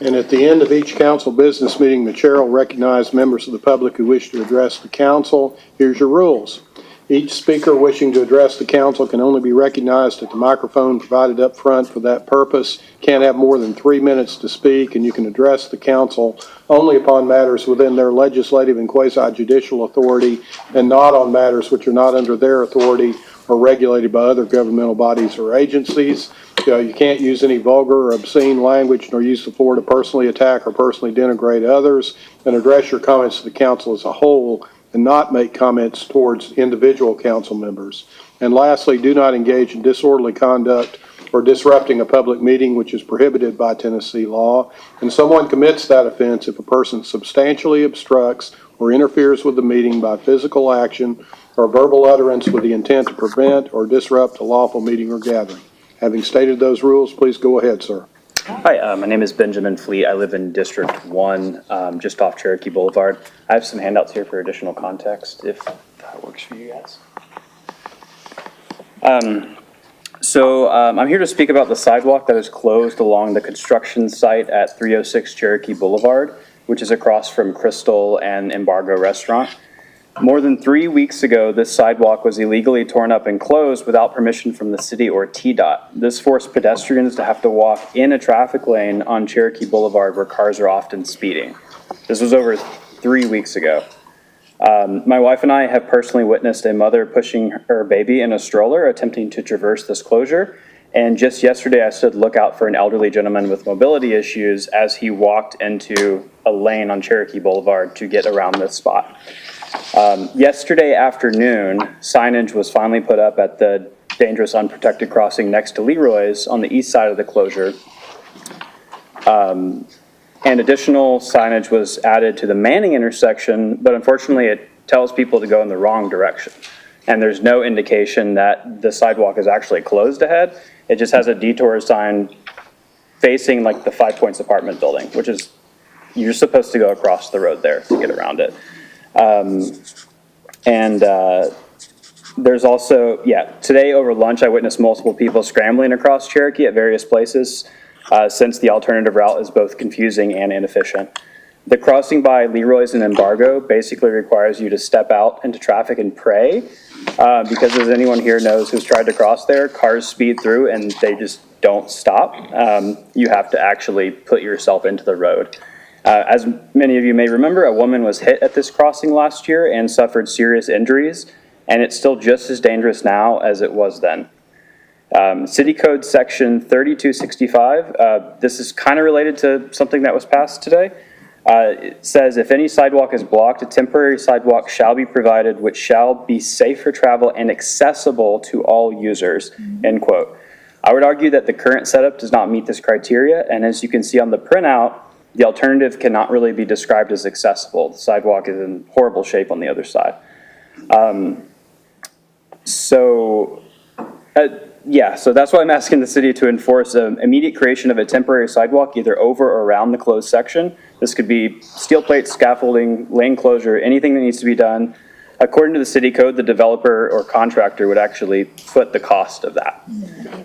And at the end of each council business meeting, the chair will recognize members of the public who wish to address the council. Here's your rules. Each speaker wishing to address the council can only be recognized at the microphone provided up front for that purpose. Can't have more than 3 minutes to speak, and you can address the council only upon matters within their legislative and quasi-judicial authority and not on matters which are not under their authority or regulated by other governmental bodies or agencies. You can't use any vulgar or obscene language nor use the floor to personally attack or personally denigrate others, and address your comments to the council as a whole and not make comments towards individual council members. And lastly, do not engage in disorderly conduct or disrupting a public meeting, which is prohibited by Tennessee law. And someone commits that offense if a person substantially obstructs or interferes with the meeting by physical action or verbal utterance with the intent to prevent or disrupt a lawful meeting or gathering. Having stated those rules, please go ahead, sir. Hi, my name is Benjamin Fleet. I live in District 1, just off Cherokee Boulevard. I have some handouts here for additional context, if that works for you guys. I'm here to speak about the sidewalk that is closed along the construction site at 306 Cherokee Boulevard, which is across from Crystal and Embargo Restaurant. More than 3 weeks ago, this sidewalk was illegally torn up and closed without permission from the city or TDOT. This forced pedestrians to have to walk in a traffic lane on Cherokee Boulevard where cars are often speeding. This was over 3 weeks ago. My wife and I have personally witnessed a mother pushing her baby in a stroller attempting to traverse this closure. And just yesterday, I stood lookout for an elderly gentleman with mobility issues as he walked into a lane on Cherokee Boulevard to get around this spot. Yesterday afternoon, signage was finally put up at the dangerous unprotected crossing next to Leroy's on the east side of the closure. And additional signage was added to the Manning intersection, but unfortunately it tells people to go in the wrong direction. And there's no indication that the sidewalk is actually closed ahead. It just has a detour sign facing like the 5 Points apartment building, which is, you're supposed to go across the road there to get around it. There's also, today over lunch, I witnessed multiple people scrambling across Cherokee at various places since the alternative route is both confusing and inefficient. The crossing by Leroy's and Embargo basically requires you to step out into traffic and pray because as anyone here knows who's tried to cross there, cars speed through and they just don't stop. You have to actually put yourself into the road. As many of you may remember, a woman was hit at this crossing last year and suffered serious injuries, and it's still just as dangerous now as it was then. City Code Section 3265, this is kind of related to something that was passed today. It says, if any sidewalk is blocked, a temporary sidewalk shall be provided which shall be safe for travel and accessible to all users, end quote. I would argue that the current setup does not meet this criteria, and as you can see on the printout, the alternative cannot really be described as accessible. The sidewalk is in horrible shape on the other side. So that's why I'm asking the city to enforce an immediate creation of a temporary sidewalk either over or around the closed section. This could be steel plates, scaffolding, lane closure, anything that needs to be done. According to the city code, the developer or contractor would actually foot the cost of that.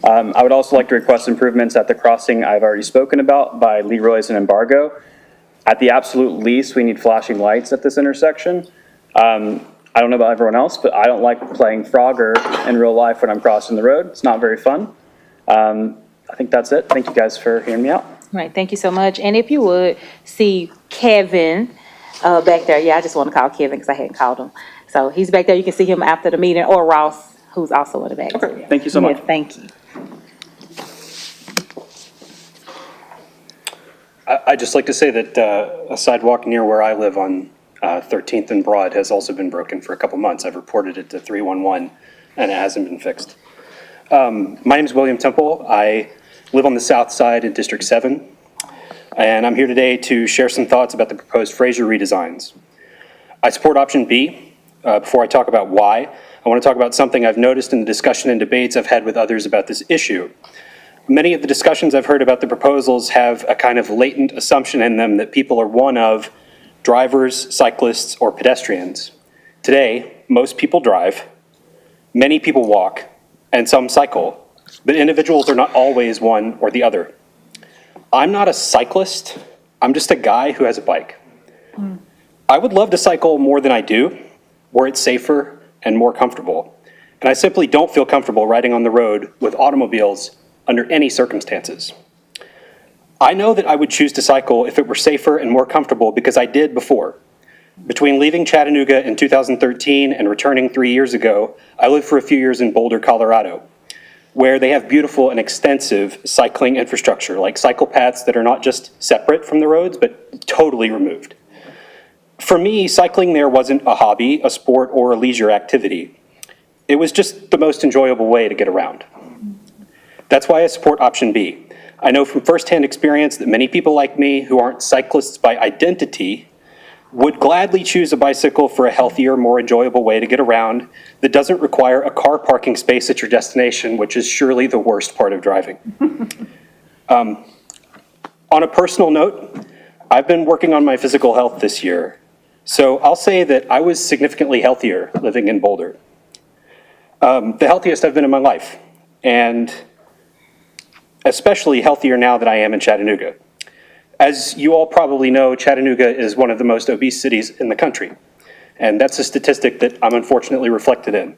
I would also like to request improvements at the crossing I've already spoken about by Leroy's and Embargo. At the absolute least, we need flashing lights at this intersection. I don't know about everyone else, but I don't like playing Frogger in real life when I'm crossing the road. It's not very fun. I think that's it. Thank you guys for hearing me out. All right, thank you so much. And if you would see Kevin back there, I just want to call Kevin because I hadn't called him. So he's back there. You can see him after the meeting, or Ross, who's also in the back. Okay, thank you so much. Yes, thank you. I'd just like to say that a sidewalk near where I live on 13th and Broad has also been broken for a couple months. I've reported it to 311 and it hasn't been fixed. My name is William Temple. I live on the south side in District 7, and I'm here today to share some thoughts about the proposed Fraser redesigns. I support option B. Before I talk about why, I want to talk about something I've noticed in the discussion and debates I've had with others about this issue. Many of the discussions I've heard about the proposals have a kind of latent assumption in them that people are one of drivers, cyclists, or pedestrians. Today, most people drive, many people walk, and some cycle, but individuals are not always one or the other. I'm not a cyclist, I'm just a guy who has a bike. I would love to cycle more than I do, where it's safer and more comfortable. And I simply don't feel comfortable riding on the road with automobiles under any circumstances. I know that I would choose to cycle if it were safer and more comfortable because I did before. Between leaving Chattanooga in 2013 and returning 3 years ago, I lived for a few years in Boulder, Colorado, where they have beautiful and extensive cycling infrastructure, like cycle paths that are not just separate from the roads, but totally removed. For me, cycling there wasn't a hobby, a sport, or a leisure activity. It was just the most enjoyable way to get around. That's why I support option B. I know from firsthand experience that many people like me who aren't cyclists by identity would gladly choose a bicycle for a healthier, more enjoyable way to get around that doesn't require a car parking space at your destination, which is surely the worst part of driving. On a personal note, I've been working on my physical health this year, so I'll say that I was significantly healthier living in Boulder. the healthiest I've been in my life, and especially healthier now that I am in Chattanooga. As you all probably know, Chattanooga is one of the most obese cities in the country, and that's a statistic that I'm unfortunately reflected in.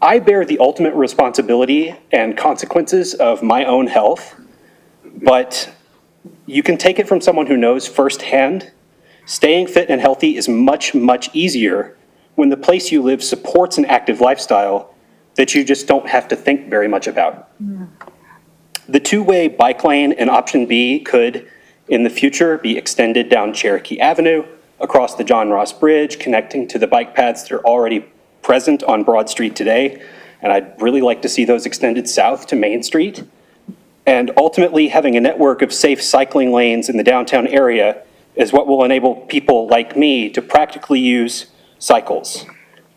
I bear the ultimate responsibility and consequences of my own health, but you can take it from someone who knows firsthand. Staying fit and healthy is much, much easier when the place you live supports an active lifestyle that you just don't have to think very much about. The two-way bike lane in option B could, in the future, be extended down Cherokee Avenue, across the John Ross Bridge, connecting to the bike paths that are already present on Broad Street today. And I'd really like to see those extended south to Main Street. And ultimately, having a network of safe cycling lanes in the downtown area is what will enable people like me to practically use cycles.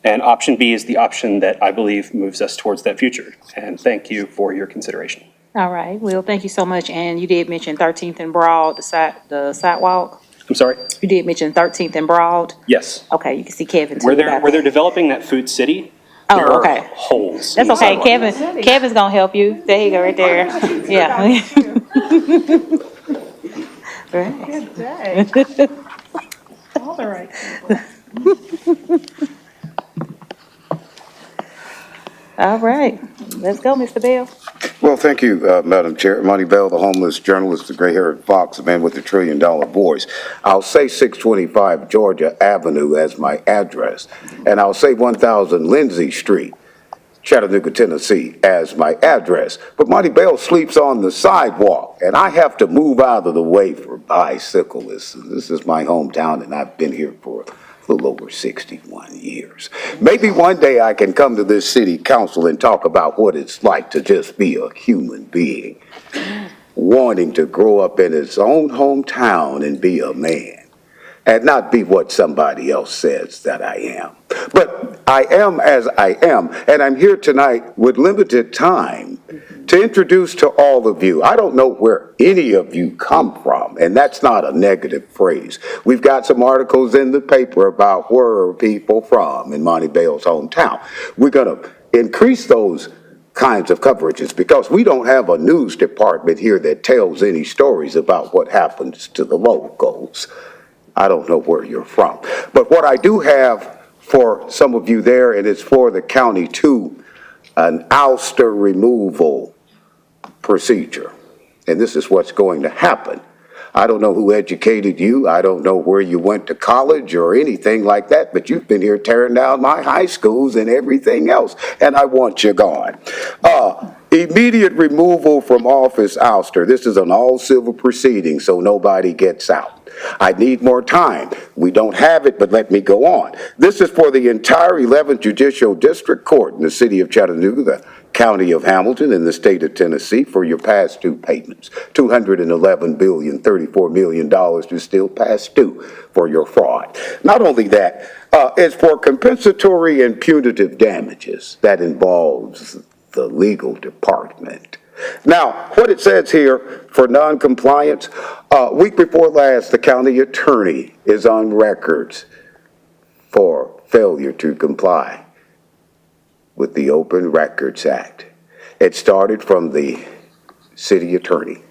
And option B is the option that I believe moves us towards that future. And thank you for your consideration. All right, Will, thank you so much. And you did mention 13th and Broad, the sidewalk. I'm sorry? You did mention 13th and Broad. Yes. Okay, you can see Kevin too. Where they're developing that food city, Oh, there okay. are holes. in That's the okay, sidewalk. Kevin's gonna help you. There you go, right there. Yeah. Right. Good day. All the right people. All right, let's go, Mr. Bell. Well, thank you, Madam Chair. Monty Bell, the homeless journalist, the gray-haired fox, the man with the $1 trillion voice. I'll say 625 Georgia Avenue as my address, and I'll say 1000 Lindsay Street, Chattanooga, Tennessee, as my address. But Monty Bell sleeps on the sidewalk, and I have to move out of the way for bicyclists. This is my hometown, and I've been here for a little over 61 years. Maybe one day I can come to this city council and talk about what it's like to just be a human being, wanting to grow up in his own hometown and be a man, and not be what somebody else says that I am. But I am as I am, and I'm here tonight with limited time to introduce to all of you. I don't know where any of you come from, and that's not a negative phrase. We've got some articles in the paper about where are people from in Monty Bell's hometown. We're going to increase those kinds of coverages because we don't have a news department here that tells any stories about what happens to the locals. I don't know where you're from. But what I do have for some of you there, and it's for the county too, an ouster removal procedure. And this is what's going to happen. I don't know who educated you. I don't know where you went to college or anything like that, but you've been here tearing down my high schools and everything else, and I want you gone. Immediate removal from office ouster. This is an all-civil proceeding, so nobody gets out. I need more time. We don't have it, but let me go on. This is for the entire 11th Judicial District Court in the city of Chattanooga, the county of Hamilton, and the state of Tennessee for your past due payments. $211 billion, $34 million is still past due for your fraud. Not only that, it's for compensatory and punitive damages. That involves the legal department. Now, what it says here for noncompliance, week before last, the county attorney is on record for failure to comply with the Open Records Act. It started from the city attorney.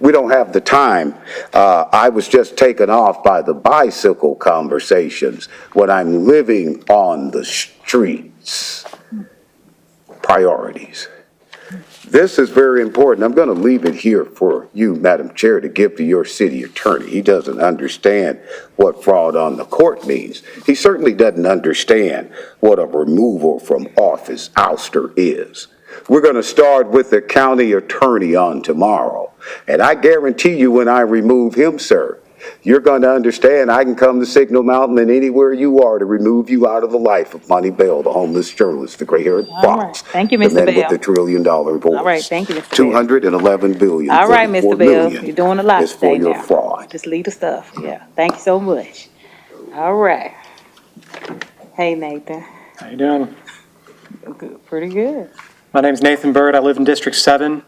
We don't have the time. I was just taken off by the bicycle conversations when I'm living on the streets. Priorities. This is very important. I'm going to leave it here for you, Madam Chair, to give to your city attorney. He doesn't understand what fraud on the court means. He certainly doesn't understand what a removal from office ouster is. We're going to start with the county attorney on tomorrow. And I guarantee you when I remove him, sir, you're going to understand I can come to Signal Mountain and anywhere you are to remove you out of the life of Monty Bell, the homeless journalist, the gray-haired fox. All right. Thank you, Mr. The man Bell. with the $1 trillion voice. All right, thank you, Mr. Bell. $211 billion. All right, Mr. Bell, you're doing a lot is for today your now. fraud. Just leave the stuff, yeah. Thank you so much. All right. Hey, Nathan. How you doing? Good, pretty good. My name's Nathan Bird. I live in District 7.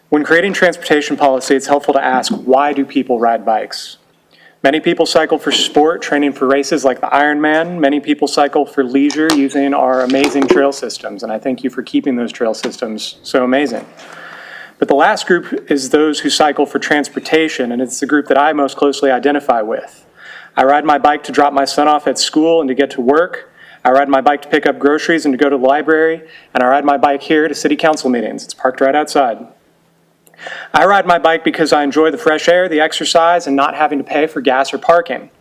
When creating transportation policy, it's helpful to ask, why do people ride bikes? Many people cycle for sport, training for races like the Ironman. Many people cycle for leisure using our amazing trail systems, and I thank you for keeping those trail systems so amazing. But the last group is those who cycle for transportation, and it's the group that I most closely identify with. I ride my bike to drop my son off at school and to get to work. I ride my bike to pick up groceries and to go to the library, and I ride my bike here to city council meetings. It's parked right outside. I ride my bike because I enjoy the fresh air, the exercise, and not having to pay for gas or parking.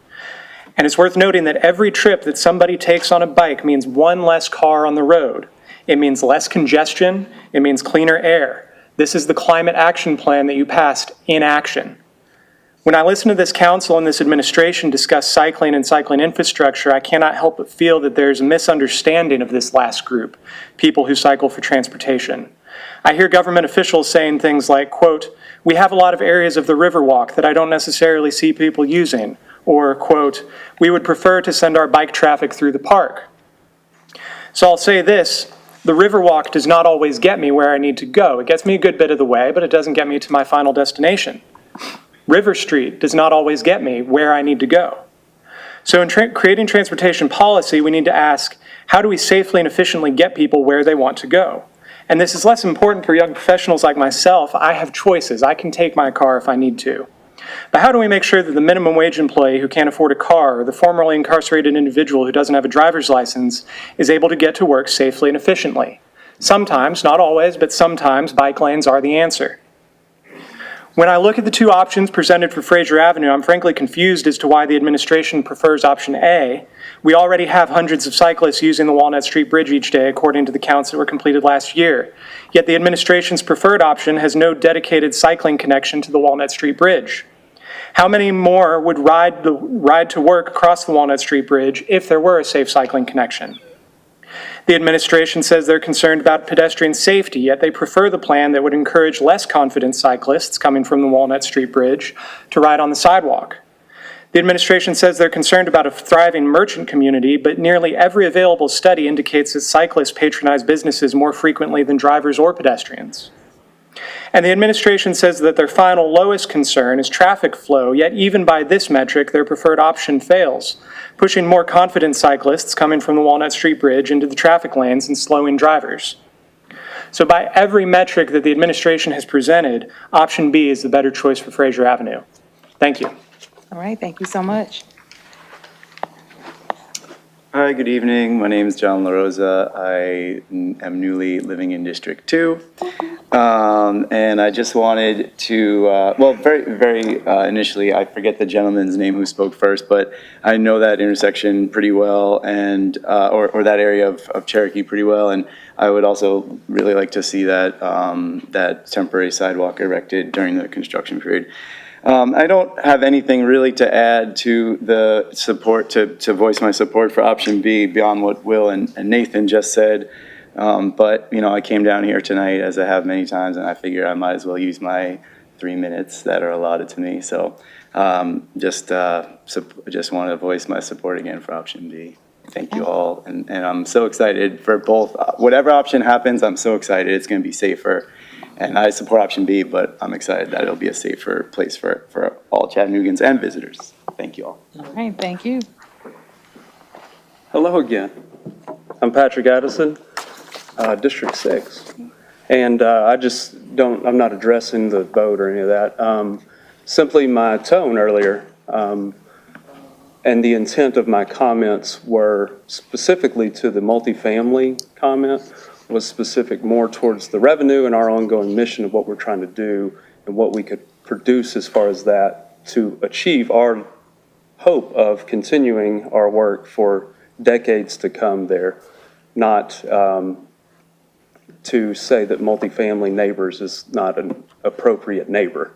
And it's worth noting that every trip that somebody takes on a bike means one less car on the road. It means less congestion. It means cleaner air. This is the climate action plan that you passed in action. When I listen to this council and this administration discuss cycling and cycling infrastructure, I cannot help but feel that there's a misunderstanding of this last group, people who cycle for transportation. I hear government officials saying things like, quote, "We have a lot of areas of the Riverwalk that I don't necessarily see people using," or, quote, "We would prefer to send our bike traffic through the park." So I'll say this, the Riverwalk does not always get me where I need to go. It gets me a good bit of the way, but it doesn't get me to my final destination. River Street does not always get me where I need to go. So in creating transportation policy, we need to ask, how do we safely and efficiently get people where they want to go? And this is less important for young professionals like myself. I have choices. I can take my car if I need to. But how do we make sure that the minimum wage employee who can't afford a car or the formerly incarcerated individual who doesn't have a driver's license is able to get to work safely and efficiently? Sometimes, not always, but sometimes bike lanes are the answer. When I look at the two options presented for Fraser Avenue, I'm frankly confused as to why the administration prefers option A. We already have hundreds of cyclists using the Walnut Street Bridge each day, according to the counts that were completed last year. Yet the administration's preferred option has no dedicated cycling connection to the Walnut Street Bridge. How many more would ride to work across the Walnut Street Bridge if there were a safe cycling connection? The administration says they're concerned about pedestrian safety, yet they prefer the plan that would encourage less confident cyclists coming from the Walnut Street Bridge to ride on the sidewalk. The administration says they're concerned about a thriving merchant community, but nearly every available study indicates that cyclists patronize businesses more frequently than drivers or pedestrians. And the administration says that their final lowest concern is traffic flow, yet even by this metric, their preferred option fails, pushing more confident cyclists coming from the Walnut Street Bridge into the traffic lanes and slowing drivers. So by every metric that the administration has presented, option B is the better choice for Fraser Avenue. Thank you. All right, thank you so much. Hi, good evening. My name is John LaRosa. I am newly living in District 2. And I just wanted to, very initially, I forget the gentleman's name who spoke first, but I know that intersection pretty well and, or that area of Cherokee pretty well. And I would also really like to see that, that temporary sidewalk erected during the construction period. I don't have anything really to add to the support, to voice my support for option B beyond what Will and Nathan just said. But, you know, I came down here tonight, as I have many times, and I figure I might as well use my 3 minutes that are allotted to me. So just want to voice my support again for option B. Thank you all. And I'm so excited for both. Whatever option happens, I'm so excited. It's going to be safer. And I support option B, but I'm excited that it'll be a safer place for all Chattanoogans and visitors. Thank you all. All right, thank you. Hello again. I'm Patrick Addison, District 6. And I'm not addressing the vote or any of that. Simply my tone earlier and the intent of my comments were specifically to the multifamily comment, was specific more towards the revenue and our ongoing mission of what we're trying to do and what we could produce as far as that to achieve our hope of continuing our work for decades to come there, not to say that multifamily neighbors is not an appropriate neighbor.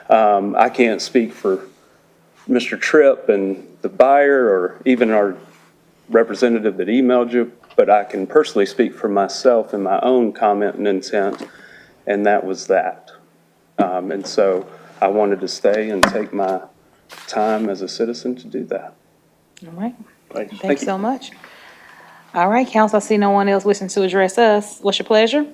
I can't speak for Mr. Tripp and the buyer or even our representative that emailed you, but I can personally speak for myself and my own comment and intent, and that was that. And so I wanted to stay and take my time as a citizen to do that. All right, Thank you. thanks so much. All right, council, I see no one else wishing to address us. What's your pleasure?